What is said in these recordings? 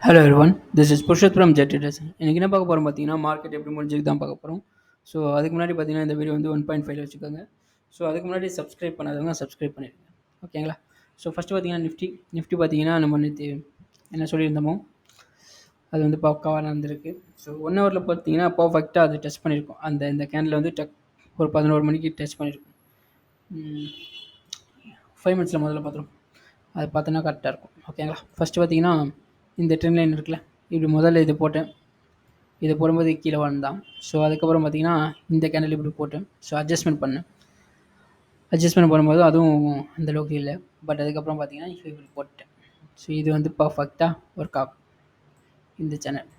Hello everyone, this is Purushoth from ஜெட்டிடஸ். இன்றைக்கி என்ன பார்க்க போகிறோம் பார்த்தீங்கன்னா, மார்க்கெட் எப்படி முடிஞ்சுக்கு தான் பார்க்க போகிறோம். ஸோ அதுக்கு முன்னாடி பார்த்தீங்கன்னா, இந்த வீடியோ வந்து 1.5 வச்சுக்கோங்க. ஸோ அதுக்கு முன்னாடி சப்ஸ்கிரைப் பண்ணாதவங்க சப்ஸ்கிரைப் பண்ணிடுங்க. ஓகேங்களா? ஸோ ஃபஸ்ட்டு பார்த்தீங்கன்னா நிஃப்டி பார்த்தீங்கன்னா நம்ம நேற்று என்ன சொல்லியிருந்தோமோ அது வந்து பக்காவாக நடந்திருக்கு. ஸோ 1 ஹவரில் பார்த்தீங்கன்னா பர்ஃபெக்டாக அது டச் பண்ணியிருக்கோம். இந்த கேண்டில் வந்து ஒரு 11 மணிக்கு டச் பண்ணியிருக்கும். 5 மினிட்ஸில் முதல்ல பார்த்துருவோம். அது பார்த்தோன்னா கரெக்டாக இருக்கும். ஓகேங்களா? ஃபஸ்ட்டு பார்த்தீங்கன்னா இந்த ட்ரெண்ட் லைன் இருக்குல்ல, இப்படி முதல்ல இது போட்டேன். இது போடும்போது கீழே வந்தான். ஸோ அதுக்கப்புறம் பார்த்தீங்கன்னா இந்த கேண்டில் இப்படி போட்டேன். ஸோ அட்ஜஸ்ட்மெண்ட் பண்ணேன். அட்ஜஸ்ட்மெண்ட் பண்ணும்போது அதுவும் அந்தளவுக்கு இல்லை. பட் அதுக்கப்புறம் பார்த்தீங்கன்னா இப்படி போட்டேன். ஸோ இது வந்து பர்ஃபெக்டாக ஒர்க் ஆகும். இந்த சேனல்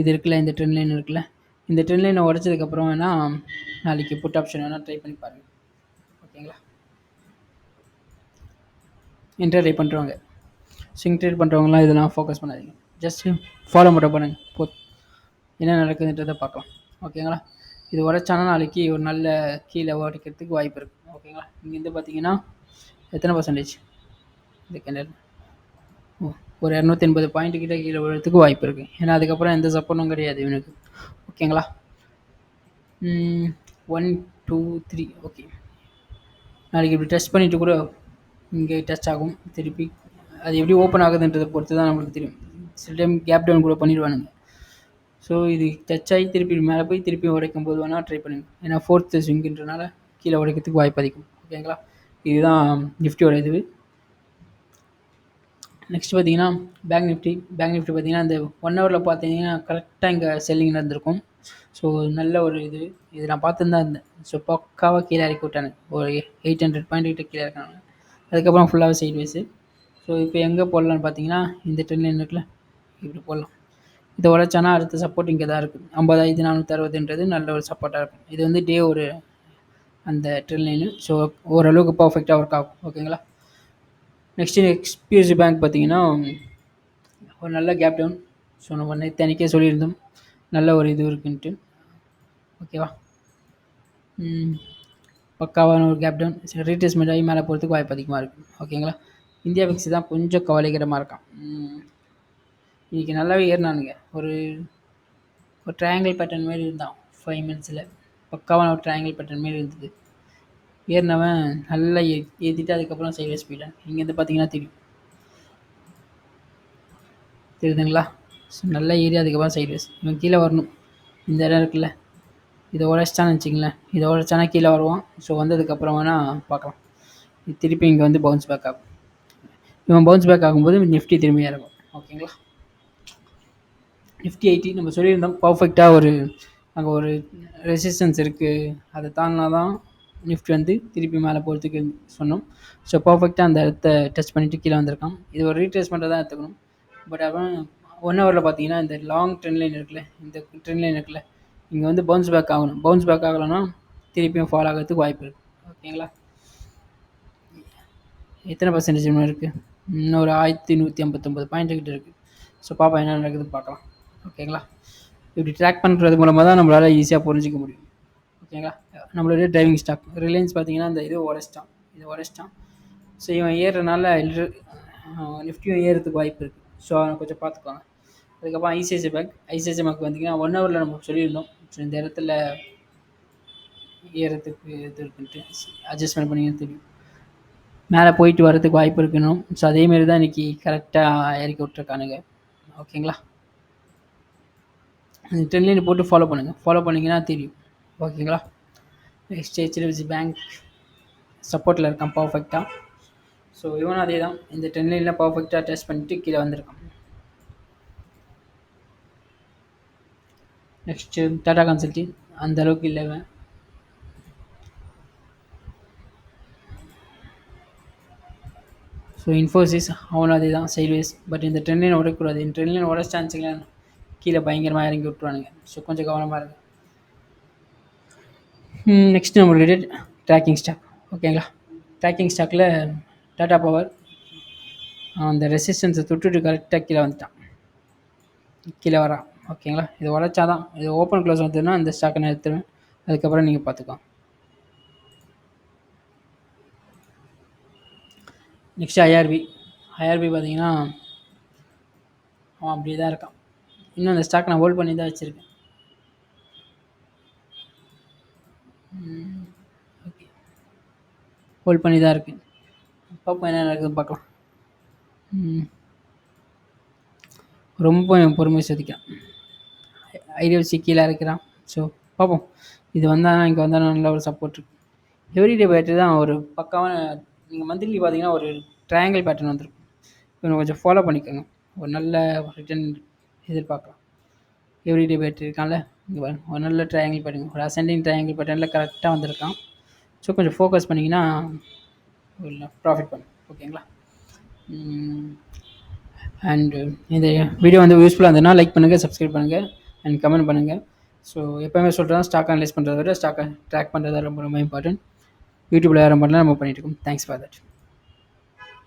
இது இருக்குல்ல, இந்த ட்ரெண்ட் லைன் இருக்குல்ல, இந்த ட்ரெண்ட் லைனை உடச்சதுக்கப்புறம் வேணால் நாளைக்கு புட் ஆப்ஷன் வேணால் ட்ரை பண்ணி பாருங்கள். ஓகேங்களா? இன்டர்டே பண்ணுறவங்க, ஸ்விங் ட்ரேட் பண்ணுறவங்களாம் இதெல்லாம் ஃபோக்கஸ் பண்ணாதீங்க. ஜஸ்ட்டு ஃபாலோ மட்டும் பண்ணுங்கள். என்ன நடக்குதுன்றதை பார்க்கலாம். ஓகேங்களா? இது உடச்சானா நாளைக்கு ஒரு நல்ல கீழே உடைக்கிறதுக்கு வாய்ப்பு இருக்குது. ஓகேங்களா? இங்கேருந்து பார்த்தீங்கன்னா எத்தனை பர்சன்டேஜ் இந்த கேண்டல் ஒரு 280 பாயிண்ட் கிட்ட கீழே விழுறதுக்கு வாய்ப்பு இருக்குது. ஏன்னா அதுக்கப்புறம் எந்த சப்போர்ட்டும் கிடையாது இவனுக்கு. ஓகேங்களா? 1 2 3 ஓகே. நாளைக்கு இப்படி டச் பண்ணிவிட்டு கூட இங்கே டச் ஆகும். திருப்பி அது எப்படி ஓப்பன் ஆகுதுன்றதை பொறுத்து தான் நம்மளுக்கு தெரியும். சில டைம் கேப் டவுன் கூட பண்ணிடுவானுங்க. ஸோ இது டச் ஆகி திருப்பி மேலே போய் திருப்பி உடைக்கும் போது வேணால் ட்ரை பண்ணுங்கள். ஏன்னா ஃபோர்த்து ஸ்விங்குன்றனால கீழே உடைக்கிறதுக்கு வாய்ப்பு அதிகம். ஓகேங்களா? இதுதான் நிஃப்டியோட இது. நெக்ஸ்ட் பார்த்தீங்கன்னா பேங்க் நிஃப்டி பார்த்தீங்கன்னா இந்த 1 ஹவரில் பார்த்தீங்கன்னா கரெக்டாக இங்கே செல்லிங் நடந்திருக்கும். ஸோ நல்ல ஒரு இது நான் பார்த்துன்னு தான் இருந்தேன். ஸோ பக்காவாக கீழே இறக்கி விட்டானுங்க. ஒரு 800 பாயிண்ட் கிட்ட கீழே இருக்காங்க. அதுக்கப்புறம் ஃபுல்லாகவே சைட் வைஸு. ஸோ இப்போ எங்கே போடலான்னு பார்த்தீங்கன்னா இந்த ட்ரெண்ட் லைன் இருக்குல்ல, இப்படி போடலாம். இதை உடைச்சானா அடுத்த சப்போர்ட் இங்கே தான் இருக்குது. 50,460ன்றது நல்ல ஒரு சப்போர்ட்டாக இருக்கும். இது வந்து டே ஒரு அந்த ட்ரெண்ட் லைனு. ஸோ ஓரளவுக்கு பர்ஃபெக்டாக ஒர்க் ஆகும். ஓகேங்களா? நெக்ஸ்ட்டு எக்ஸ்பிஎஸ்சி பேங்க் பார்த்தீங்கன்னா ஒரு நல்ல கேப் டவுன். ஸோ நம்ம நேற்று அன்றைக்கே சொல்லியிருந்தோம் நல்ல ஒரு இது இருக்குன்ட்டு. ஓகேவா? பக்காவான ஒரு கேப் டவுன். ரீட்ரேஸ்மெண்ட் ஆகி மேலே போகிறதுக்கு வாய்ப்பு அதிகமாக இருக்குது. ஓகேங்களா? இந்தியா பிக்ஸ் தான் கொஞ்சம் கவலைக்கிடமாக இருக்கான். இன்றைக்கி நல்லாவே ஏறினானுங்க. ஒரு ட்ரையாங்கிள் பேட்டர்ன் மாரி இருந்தான் 5 மினிட்ஸில். பக்காவான ஒரு ட்ரையாங்கிள் பேட்டர்ன் மாரி இருந்தது. ஏறினவன் நல்லா ஏற்றிட்டு அதுக்கப்புறம் சைட்வேஸ் போயிட்டான். இங்கேருந்து பார்த்தீங்கன்னா தெரியுதுங்களா? ஸோ நல்லா ஏறி அதுக்கப்புறம் சைட்வேஸ். இவன் கீழே வரணும். இந்த இடம் இருக்குல்ல, இதை உடைச்சிட்டான்னு வச்சிங்களேன். இதை உடைச்சானா கீழே வருவான். ஸோ வந்ததுக்கப்புறம் வேணால் பார்க்கலாம். திருப்பி இங்கே வந்து பவுன்ஸ் பேக் ஆகும். இவன் பவுன்ஸ் பேக் ஆகும்போது நிஃப்டி திரும்பி இறங்கும். ஓகேங்களா? நிஃப்டி 80 நம்ம சொல்லியிருந்தோம் பர்ஃபெக்டாக அங்கே ஒரு ரெசிஸ்டன்ஸ் இருக்குது. அதை தாண்டினா தான் நிஃப்டி வந்து திருப்பி மேலே போகிறதுக்கு சொன்னோம். ஸோ பர்ஃபெக்டாக அந்த இடத்த டச் பண்ணிவிட்டு கீழே வந்திருக்கான். இது ஒரு ரீட்ரேஸ்மெண்ட்டாக தான் எடுத்துக்கணும். பட் அவன் 1 ஹவரில் பார்த்தீங்கன்னா இந்த லாங் ட்ரெண்ட் லைன் இருக்குல்ல, இந்த ட்ரெண்ட் லைன் இருக்குல்ல, இங்கே வந்து பவுன்ஸ் பேக் ஆகணும். பவுன்ஸ் பேக் ஆகலைன்னா திருப்பியும் ஃபால் ஆகிறதுக்கு வாய்ப்பு இருக்குது. ஓகேங்களா? எத்தனை பர்சன்டேஜ் இன்னும் இருக்குது? இன்னும் ஒரு 1159 பாயிண்ட் கிட்ட இருக்குது. ஸோ பாப்பா என்ன நடக்குதுன்னு பார்க்கலாம். ஓகேங்களா? இப்படி ட்ராக் பண்ணுறது மூலமாக தான் நம்மளால் ஈஸியாக புரிஞ்சிக்க முடியும். ஓகேங்களா? நம்மளுடைய டிரைவிங் ஸ்டாக் ரிலையன்ஸ் பார்த்தீங்கன்னா இந்த இது உடச்சிட்டான். ஸோ இவன் ஏறுறதுனால நிஃப்டியும் ஏறுறதுக்கு வாய்ப்பு இருக்குது. ஸோ அவனை கொஞ்சம் பார்த்துக்குவாங்க. அதுக்கப்புறம் ஐசிஐசிஐ பேங்க் வந்தீங்கன்னா 1 ஹவரில் நம்ம சொல்லியிருந்தோம். ஸோ இந்த இடத்துல ஏறத்துக்கு இது இருக்குன்ட்டு அட்ஜஸ்ட்மெண்ட் பண்ணிங்கன்னு தெரியும். மேலே போயிட்டு வரதுக்கு வாய்ப்பு இருக்கணும். ஸோ அதேமாரி தான் இன்றைக்கி கரெக்டாக இறக்கி விட்ருக்கானுங்க. ஓகேங்களா? அந்த ட்ரெண்ட் லைன் போட்டு ஃபாலோ பண்ணிங்கன்னா தெரியும். ஓகேங்களா? நெக்ஸ்ட் ஹெச்டிஎஃப்சி பேங்க் சப்போர்ட்டில் இருக்கான் பர்ஃபெக்டாக. ஸோ இவனும் அதே தான். இந்த ட்ரெண்ட் லைனில் பர்ஃபெக்டாக டெஸ்ட் பண்ணிவிட்டு கீழே வந்திருக்கான். நெக்ஸ்ட்டு டாடா கன்சல்டிங் அந்த அளவுக்கு இல்லை. ஸோ இன்ஃபோசிஸ் அவனும் அதே தான் சைட்வேஸ். பட் இந்த ட்ரெண்ட் லைன் உடையக்கூடாது. இந்த ட்ரெண்ட் லைன் உடச்சிட்டான்னுச்சிங்களா கீழே பயங்கரமாக இறங்கி விட்ருவானுங்க. ஸோ கொஞ்சம் கவனமாக இருக்குது. நெக்ஸ்ட்டு நம்மளுடைய ட்ராக்கிங் ஸ்டாக். ஓகேங்களா? ட்ராக்கிங் ஸ்டாக்கில் டாடா பவர் அந்த ரெசிஸ்டன்ஸை தொட்டுட்டு கரெக்டாக கீழே வரான். ஓகேங்களா? இது உடச்சாதான், இது ஓப்பன் க்ளோஸ் வந்ததுன்னா இந்த ஸ்டாக்கை நான் எடுத்துருவேன். அதுக்கப்புறம் நீங்கள் பார்த்துக்கலாம். நெக்ஸ்ட்டு ஐஆர்பி பார்த்தீங்கன்னா அவன் அப்படியே தான் இருக்கான். இன்னும் அந்த ஸ்டாக் நான் ஹோல்ட் பண்ணி தான் வச்சுருக்கேன். ஓகே, ஹோல்ட் பண்ணி தான் இருக்கேன். பார்ப்போம் என்ன நடக்குதுன்னு பார்க்கலாம். ரொம்ப என் பொறுமை சோதிக்கிறான். ஐடிஎஃப்சி கீழே இருக்கிறான். ஸோ பார்ப்போம். இது வந்தால் இங்கே வந்தால் நல்ல ஒரு சப்போர்ட் இருக்குது. எவ்ரிடே பேட்டரி தான் ஒரு பக்காவான. நீங்கள் மந்த்லி பார்த்தீங்கன்னா ஒரு ட்ரையாங்கிள் பேட்டர்ன் வந்துருக்கும். இவனை கொஞ்சம் ஃபாலோ பண்ணிக்கோங்க. ஒரு நல்ல ரிட்டர்ன் எதிர்பார்க்கலாம். எவ்ரிடே பேட்டரி இருக்கான்ல, இங்கே ஒரு நல்ல ட்ரையாங்கிள் பேட்டர்ன், ஒரு அசெண்டிங் ட்ரையாங்கிள் பேட்டர்னில் கரெக்டாக வந்திருக்கான். ஸோ கொஞ்சம் ஃபோக்கஸ் பண்ணிங்கன்னா ப்ராஃபிட் பண்ணும். ஓகேங்களா? அண்டு இந்த வீடியோ வந்து யூஸ்ஃபுல்லாக இருந்ததுன்னா லைக் பண்ணுங்கள், சப்ஸ்கிரைப் பண்ணுங்கள் அண்ட் கமெண்ட் பண்ணுங்கள். ஸோ எப்போயுமே சொல்கிறேன், ஸ்டாக் அனலைஸ் பண்ணுறத விட ஸ்டாக்கை ட்ராக் பண்ணுறது ரொம்ப ரொம்ப இம்பார்ட்டன்ட். யூடியூப்பில் யாரும் பண்ணலாம், நம்ம பண்ணிகிட்டு இருக்கோம். Thanks for that.